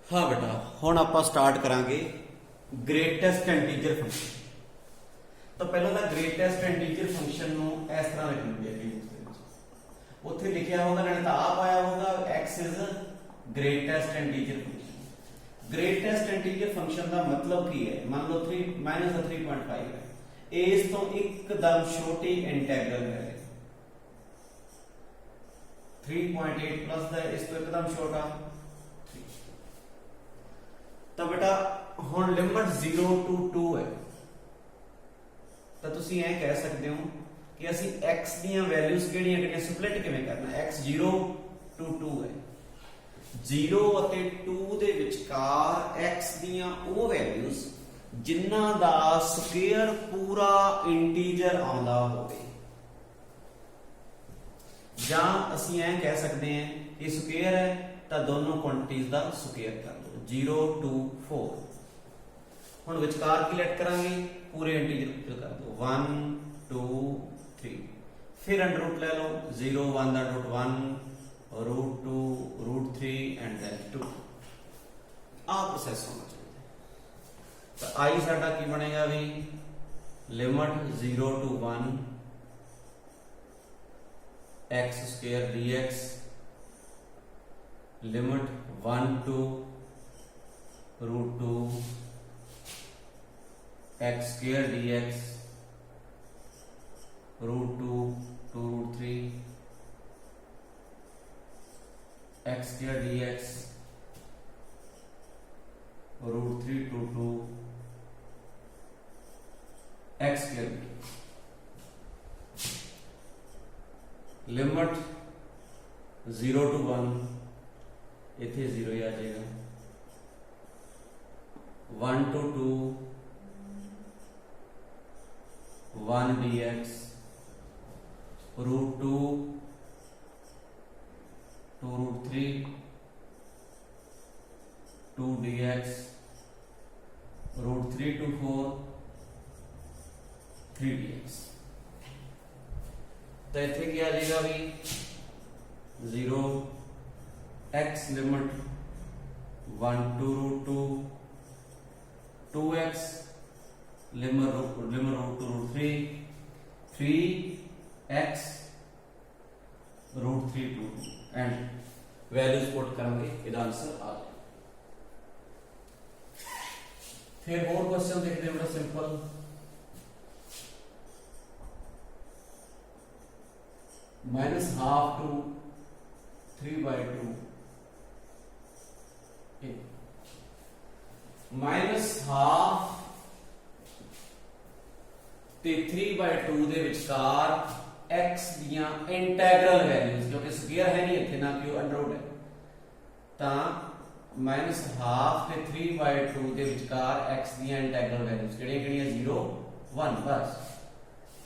हाँ बेटा हुण आपां स्टार्ट करांगे ग्रेटेस्ट इंटीजर फंक्शन। तो पहला तो ग्रेटेस्ट इंटीजर फंक्शन नूं इस तरह लिखना है कि उत्थे लिखिया होगा नाले तां आप आया होगा x is greatest integer function. Greatest integer function का मतलब की है, मान लो 3 माइनस 3.5 है, इस तो एकदम छोटी इंटेग्रल है 3.8 प्लस का इस तो एकदम छोटा। तो बेटा हुण लिमिट 0 to 2 है, तो तुसी ऐ कह सकते हो कि असी x दियां वैल्यूज किहड़ियां किहड़ियां स्प्लिट किवें करना। x 0 to 2 है, 0 ਅਤੇ 2 ਦੇ ਵਿਚਕਾਰ x ਦੀਆਂ ਉਹ ਵੈਲਿਊਜ਼ ਜਿਨ੍ਹਾਂ ਦਾ ਸਕੁਅਰ ਪੂਰਾ ਇੰਟੀਜਰ ਆਉਂਦਾ ਹੋਵੇ, ਜਾਂ ਅਸੀਂ ਐ ਕਹਿ ਸਕਦੇ ਹਾਂ ਕਿ ਸਕੁਅਰ ਹੈ ਤਾਂ ਦੋਨੋਂ ਕੁਆਂਟੀਜ਼ ਦਾ ਸਕੁਅਰ ਕਰ ਲਓ 0 to 4। ਹੁਣ ਵਿਚਕਾਰ ਕੀ ਲੈਟ ਕਰਾਂਗੇ, पूरे इंटीजर कर दो 1 2 3, फिर अंडर रूट ले लो 0 1 दा root 1 root 2 root 3 and then 2। आ प्रोसेस होना चाहिए। तो आई साडा की बनेगा भी limit 0 to 1 x square dx, limit 1 to root 2 x square dx, root 2 to root 3 x square dx, root 3 to 2 x square dx। Limit 0 to 1 इथे 0 ही आ जाएगा, 1 to 2 1 dx, root 2 to root 3 2 dx, root 3 to 4 3 dx। तो इतने क्या आ जाएगा भी 0 x limit 1 to root 2 2x limit root 2 root 3 3x root 3 to 2 and values put करेंगे, इसका answer आ जाए। फिर और क्वेश्चन देखते हैं, बड़ा सिंपल। -12 to 3/2 -12 ਤੇ 3/2 ਦੇ ਵਿਚਕਾਰ x ਦੀਆਂ ਇੰਟੈਗਰਲ ਵੈਲਿਊਜ਼, क्योंकि ਸਕੁਅਰ ਹੈ ਨਹੀਂ ਇੱਥੇ, ਨਾ ਕਿ ਉਹ ਅੰਡਰ ਰੂਟ ਹੈ, ਤਾਂ -12 ਤੇ 3/2 ਦੇ ਵਿਚਕਾਰ x ਦੀਆਂ ਇੰਟੈਗਰਲ ਵੈਲਿਊਜ਼ ਕਿਹੜੀਆਂ-ਕਿਹੜੀਆਂ 0 1 ਬਸ।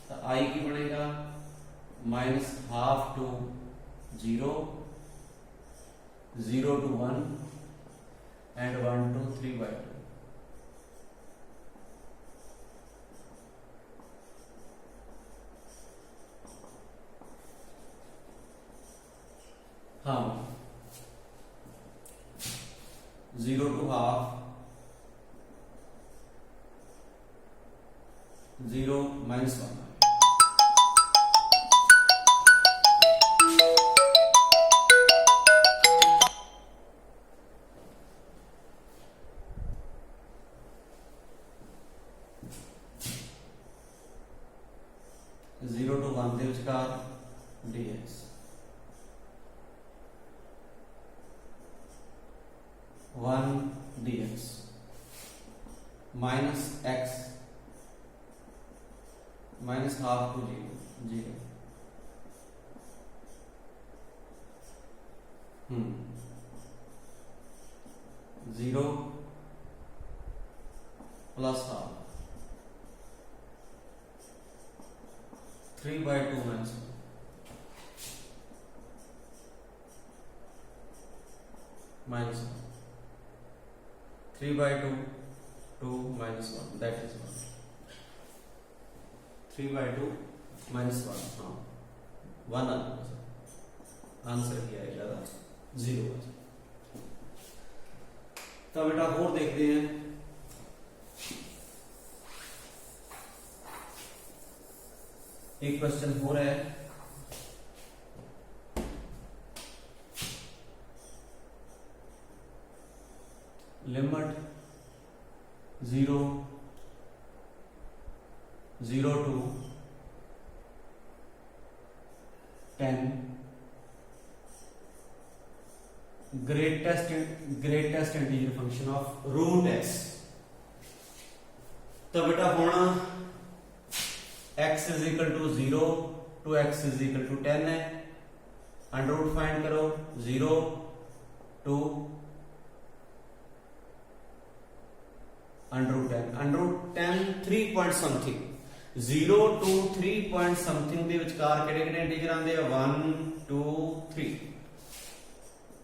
ਤਾਂ i ਕੀ ਬਣੇਗਾ -12 to 0 0 to 1 and 1 to 3/2। हाँ 0 to half 0 -1 0 to 1 ਦੇ ਵਿਚਕਾਰ dx 1 dx minus x -12 to 0 0 plus half 3/2 minus 1 minus 1 3/2 2 minus 1 that is 1 3/2 minus 1 हाँ 1 आंसर किया है 0। तो बेटा और देखते हैं। एक क्वेश्चन हो रहा है, limit 0 to 10 greatest integer function of root x। तो बेटा होना x is equal to 0 to x is equal to 10 है। अंडर रूट फाइंड करो, 0 to under root 10 3 point something, 0 to 3 point something ਦੇ ਵਿਚਕਾਰ ਕਿਹੜੇ ਕਿਹੜੇ ਇੰਟੀਜਰ ਆਉਂਦੇ ਆ 1 2 3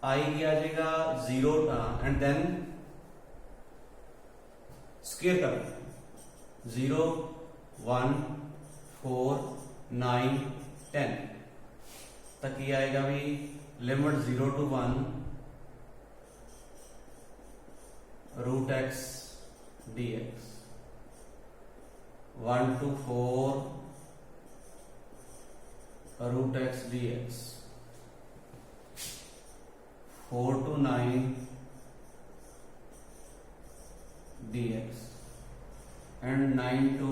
आएगी आ जाएगा 0 एंड देन स्क्वायर कर 0 1 4 9 10 तक ये आएगा भी limit 0 to 1 root x dx 1 to 4 root x dx 4 to 9 dx and 9 to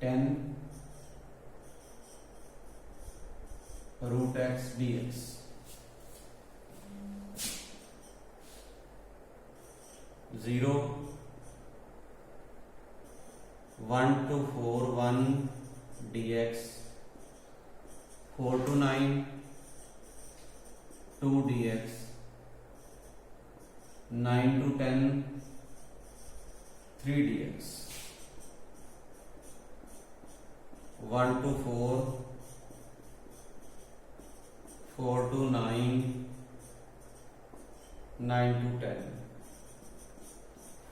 10 root x dx 0 1 to 4 1 dx 4 to 9 2 dx 9 to 10 3 dx 1 to 4 4 to 9 9 to 10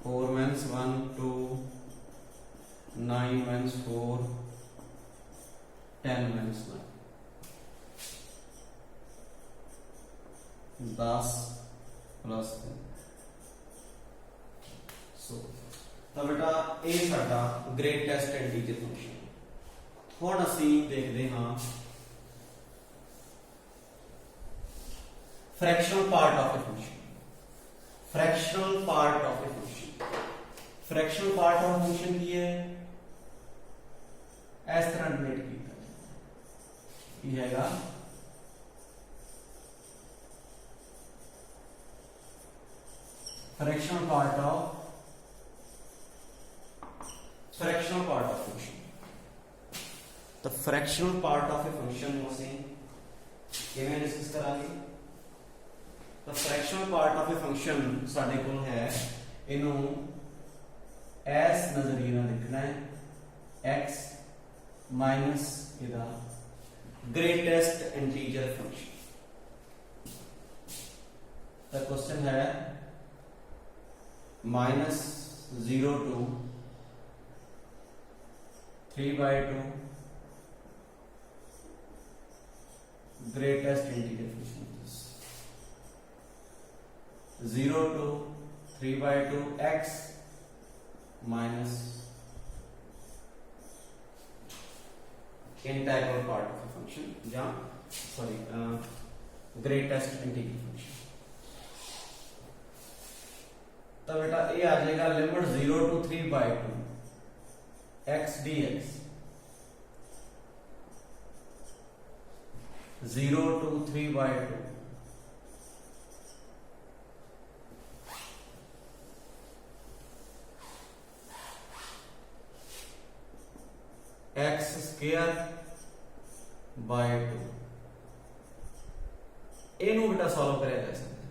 4 minus 1 2 9 minus 4 10 minus 9 10 plus 10 सो तो बेटा ਇਹ ਸਾਡਾ greatest integer function. ਹੁਣ ਅਸੀਂ ਦੇਖਦੇ ਹਾਂ fractional part of a function. Fractional part of a function, fractional part of function की है इस तरह डिनोट किया जाएगा फ्रैक्शनल पार्ट ऑफ फंक्शन। तो fractional part of a function ਨੂੰ ਅਸੀਂ ਕਿਵੇਂ ਡਿਸਕਸ ਕਰਾਂਗੇ। तो fractional part of a function साडे कोल है, इनू एस नजरिए नाल लिखना है x माइनस इदा ग्रेटेस्ट इंटीजर फंक्शन। तो क्वेश्चन है minus 0 to 3/2 greatest integer function 0 to 3/2 x minus n type of part of a function या sorry greatest integer function। तो बेटा ये आ जाएगा limit 0 to 3/2 x dx 0 to 3/2 x square by 2। इनू बेटा solve करे जा सकते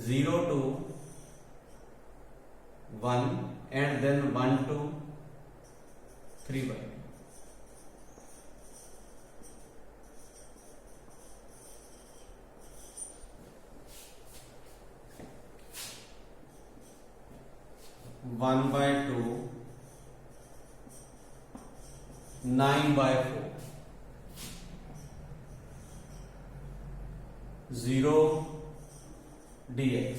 0 to 1 and then 1 to 3/2 1/2 9/4 0 dx,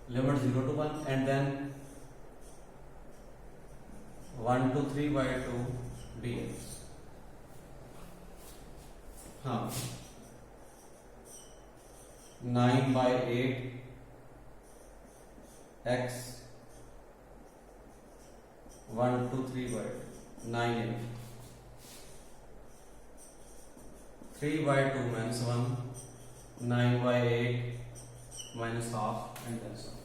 limit 0 to 1, and then 1 to 3 by 2 dx. हाँ 9 by 8 x 1 to 3 by 9 8 3 by 2 minus 1 9 by 8 minus half and then so on.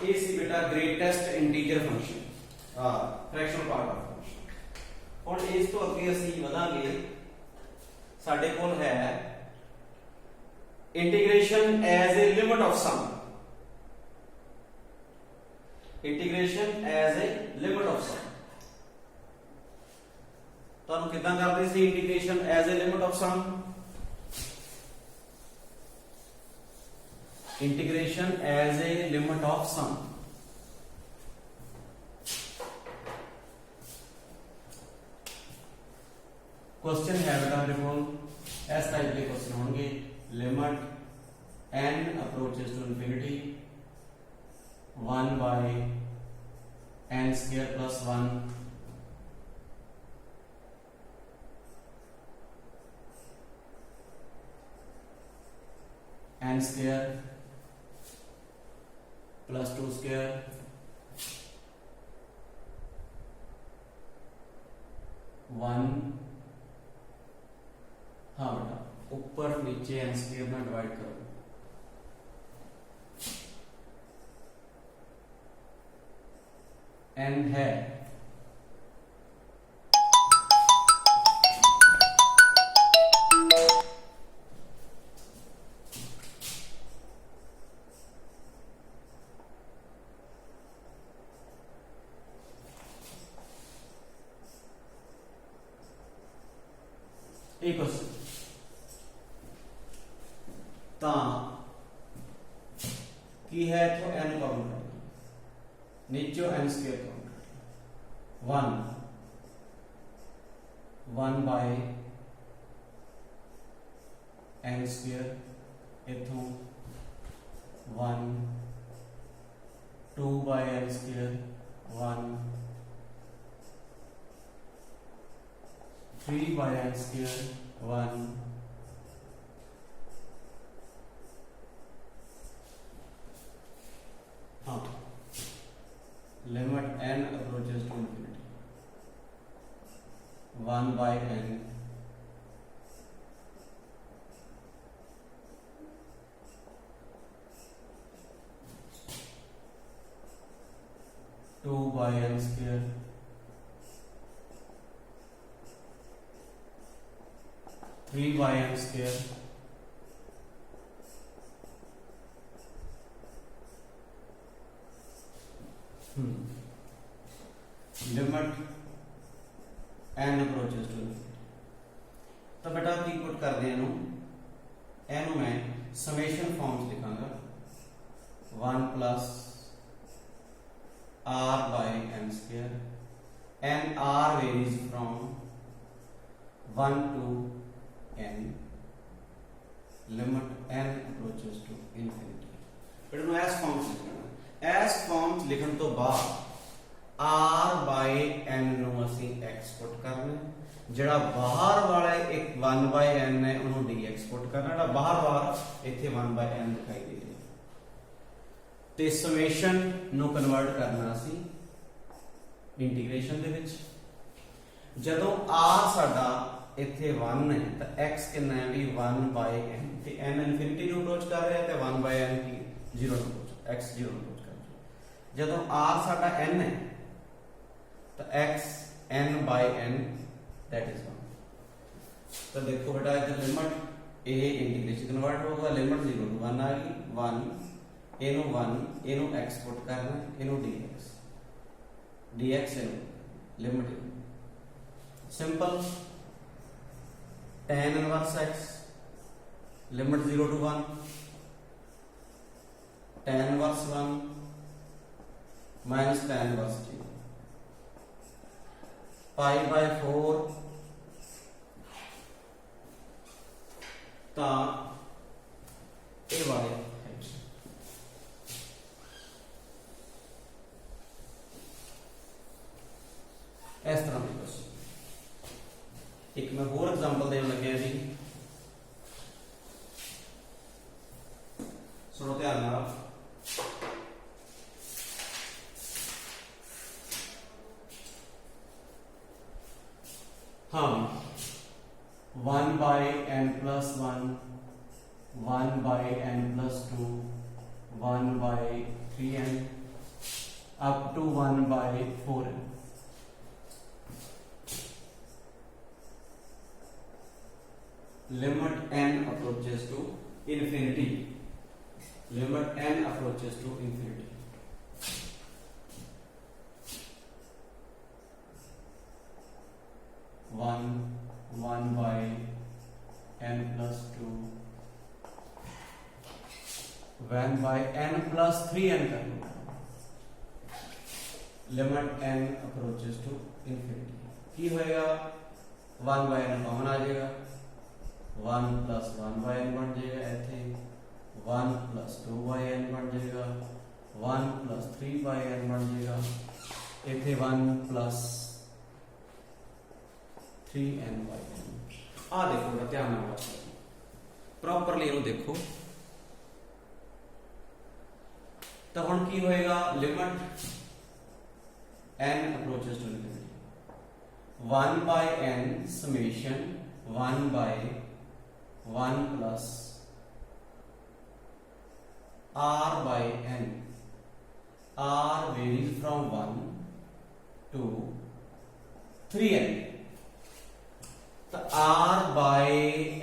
ये सी बेटा greatest integer function fractional part of function. और इस तो अगे ਅਸੀਂ ਵਧਾਂਗੇ ਸਾਡੇ ਕੋਲ ਹੈ integration as a limit of sum, integration as a limit of sum. तो हम कितना करते थे integration as a limit of sum? Integration as a limit of sum question है बेटा मेरे को इस टाइप के क्वेश्चन होंगे। Limit n approaches to infinity 1 by n square plus 1 n square plus 2 square one. हाँ बेटा ऊपर नीचे n स्क्वायर में डिवाइड करो, n है एक क्वेश्चन की है तो n काउंट कर नीचे n स्क्वायर काउंट कर 1 बाय n स्क्वायर इथों 1 2 by n square 1 3 by n square 1 हाँ limit n approaches to infinity 1 by n 2 by n square 3 by n square limit n approaches to infinity. तो बेटा की put कर दें n मैं summation forms लिखांगा 1 plus r by n square and r varies from 1 to n limit n approaches to infinity। फिर मैं S forms लिखना एस फॉर्म्स लिखण तो बाद r by n ਨੂੰ ਅਸੀਂ x ਪੁੱਟ ਕਰਨਾ, ਜਿਹੜਾ ਬਾਹਰ ਵਾਲਾ ਇੱਕ 1 by n ਹੈ ਉਹਨੂੰ dx ਪੁੱਟ ਕਰਨਾ, ਜਿਹੜਾ ਬਾਹਰ ਇੱਥੇ 1 by n ਦਿਖਾਈ ਦੇ ਰਿਹਾ ਤੇ ਸਮੇਸ਼ਨ ਨੂੰ ਕਨਵਰਟ ਕਰਨਾ ਅਸੀਂ ਇੰਟੀਗ੍ਰੇਸ਼ਨ ਦੇ ਵਿੱਚ। ਜਦੋਂ r ਸਾਡਾ ਇੱਥੇ 1 ਹੈ ਤਾਂ x ਕਿੰਨਾ ਹੈ ਵੀ 1 by n ਤੇ n ਇਨਫਿਨਿਟੀ ਨੂੰ ਅਪਰੋਚ ਕਰ ਰਿਹਾ ਤੇ 1 by n ਕੀ 0 ਨੂੰ ਅਪਰੋਚ x 0 ਨੂੰ ਅਪਰੋਚ ਕਰ ਰਿਹਾ। ਜਦੋਂ r ਸਾਡਾ n ਹੈ ਤਾਂ x n by n that is 1। तो देखो बेटा इधर लिमिट a इंटीग्रेशन कन्वर्ट होगा, लिमिट 0 to 1 आ गई 1 इनु x पुट करना इनु dx इनु limit simple tan inverse x limit 0 to 1 tan inverse 1 minus tan inverse 0 pi by 4 ता ए वाले सुनो ध्यान नाल। हाँ 1 by n plus 1, 1 by n plus 2, 1 by 3n up to 1 by 4n। limit n approaches to infinity, limit n approaches to infinity। one by n plus 2, 1 by n plus 3n कर लो। Limit n approaches to infinity की होएगा 1 by n common आ जाएगा, 1 plus 1 by n बन जाएगा, ऐसे 1 plus 2 by n बन जाएगा, 1 plus 3 by n बन जाएगा, ऐसे 1 plus 3n by n। आ देखो बेटा ध्यान नाल प्रॉपरली इहनूं देखो। तो हुण की होएगा limit n approaches to infinity, 1 by n summation 1 by 1 plus r by n। r varies from 1 to 3n। तो r by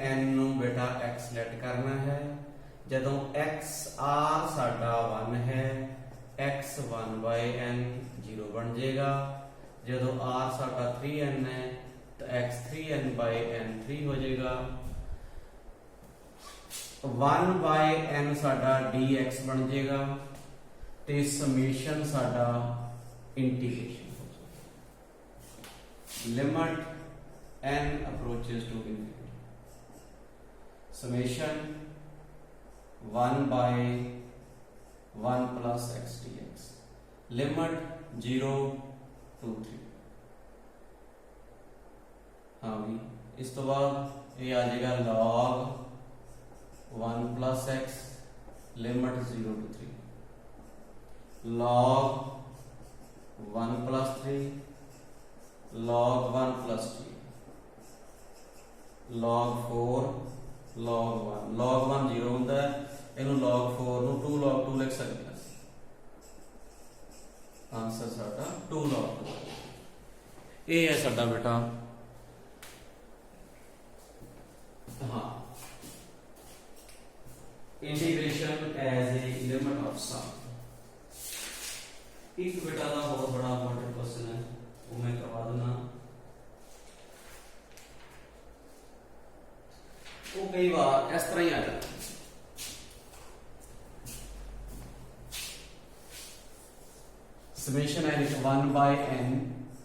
n ਨੂੰ बेटा x लेट करना है। ਜਦੋਂ x r साडा 1 है, x 1 by n 0 बन जाएगा। ਜਦੋਂ r साडा 3n है तो x 3n by n 3 हो जाएगा। 1 by n साडा dx बन जाएगा ते समेशन साडा इंटीग्रेशन हो जाएगा। Limit n approaches to infinity, summation 1 by 1 plus x dx, limit 0 to 3। हाँ भी इस तो बाद ये आ जाएगा log 1 plus x, limit 0 to 3, log 1 plus 3, log 1 plus 2, log 4, log 1, log 1 0 ਹੁੰਦਾ है, इनू log 4 ਨੂੰ 2 log 2 लिख सकते हैं। आंसर साडा 2 log 2। ये है साडा बेटा हाँ integration as a limit of sum. एक बेटा का बहुत बड़ा इंपॉर्टेंट क्वेश्चन है, वो मैं करवा देना। वो कई बार इस तरह ही आ जाता है। समेशन है 1 by n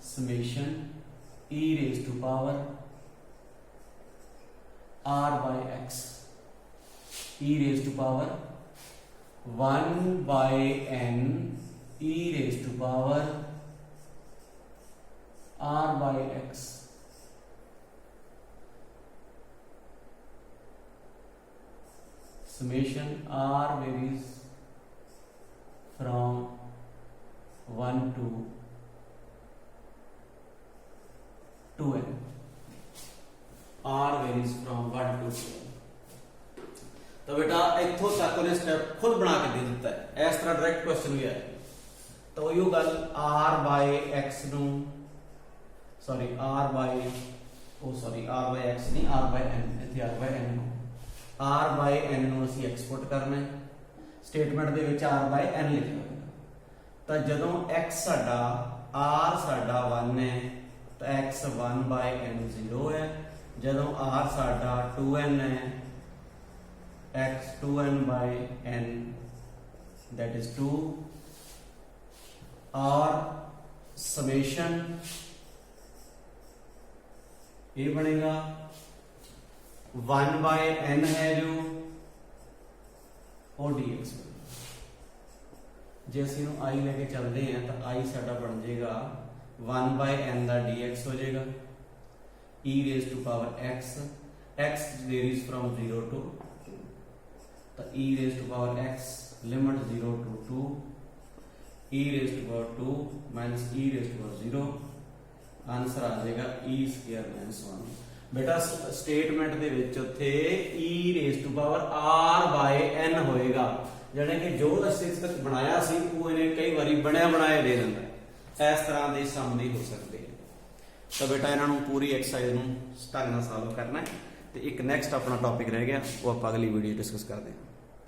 summation e raised to power r by x, e raised to power 1 by n e raised to power r by x। summation r varies from 1 to 2n, r varies from 1 to 2n। तो बेटा इथों तक उन्हें step खुद बना के दे दिता है, इस तरह डायरेक्ट क्वेश्चन भी है। तो यो गल r by x नू सॉरी r by x नहीं r by n, इथे r by n r by n ਨੂੰ ਅਸੀਂ ਐਕਸਪੋਰਟ ਕਰਨਾ ਹੈ। ਸਟੇਟਮੈਂਟ ਦੇ ਵਿੱਚ r by n ਲਿਖਿਆ ਹੋਵੇਗਾ। ਤਾਂ ਜਦੋਂ x ਸਾਡਾ r ਸਾਡਾ 1 ਹੈ ਤਾਂ x 1 by n 0 ਹੈ। ਜਦੋਂ r ਸਾਡਾ 2n ਹੈ x 2n by n that is 2 और समेशन ये बनेगा 1 by n है जो और dx। जे ਅਸੀਂ ਨੂੰ i लेके चलते हैं तो i साडा बन जाएगा 1 by n ਦਾ dx हो जाएगा e raised to power x, x varies from 0 to 2। तो ਤਾਂ e raised to power x limit 0 to 2 e raised to power 2 minus e raised to power 0 answer ਆ ਜਾਏਗਾ e square minus 1। बेटा statement ਦੇ ਵਿੱਚ ਉੱਥੇ e raised to power r by n ਹੋਏਗਾ, ਜਾਨੇ ਕਿ ਜੋ ਅਸੀਂ ਤੱਕ ਬਣਾਇਆ ਸੀ ਉਹ ਇਹਨੇ ਕਈ ਵਾਰੀ ਬਣਾਇਆ ਦੇ ਦਿੰਦਾ ਹੈ। ਇਸ ਤਰ੍ਹਾਂ ਦੇ ਸਮ ਵੀ ਹੋ ਸਕਦੇ ਆ। ਤਾਂ ਬੇਟਾ ਇਹਨਾਂ ਨੂੰ ਪੂਰੀ ਐਕਸਰਸਾਈਜ਼ ਨੂੰ ਢੰਗ ਨਾਲ ਸੋਲਵ ਕਰਨਾ ਹੈ। ਤੇ ਇੱਕ ਨੈਕਸਟ ਆਪਣਾ ਟੌਪਿਕ ਰਹਿ ਗਿਆ, ਉਹ ਆਪਾਂ ਅਗਲੀ ਵੀਡੀਓ ਡਿਸਕਸ ਕਰਦੇ ਹਾਂ।